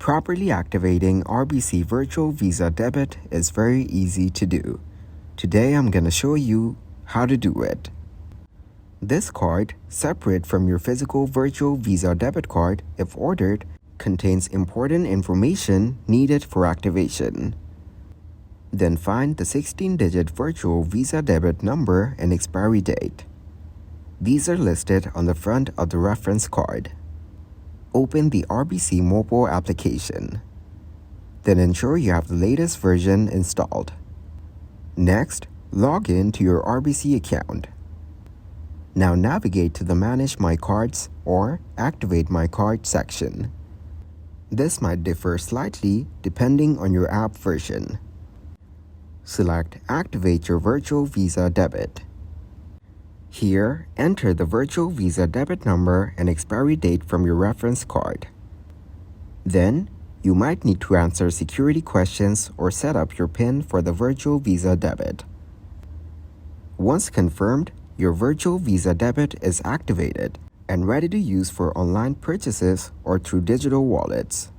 Properly activating RBC Virtual Visa Debit is very easy to do. Today I'm going to show you how to do it. This card, separate from your physical Virtual Visa Debit card if ordered, contains important information needed for activation. Then find the 16-digit Virtual Visa Debit number and expiry date. These are listed on the front of the reference card. Open the RBC mobile application. Then ensure you have the latest version installed. Next, log in to your RBC account. Now navigate to the Manage My Cards or Activate My Card section. This might differ slightly depending on your app version. Select Activate your Virtual Visa Debit. Here, enter the Virtual Visa Debit number and expiry date from your reference card. Then, you might need to answer security questions or set up your PIN for the Virtual Visa Debit. Once confirmed, your Virtual Visa Debit is activated and ready to use for online purchases or through digital wallets.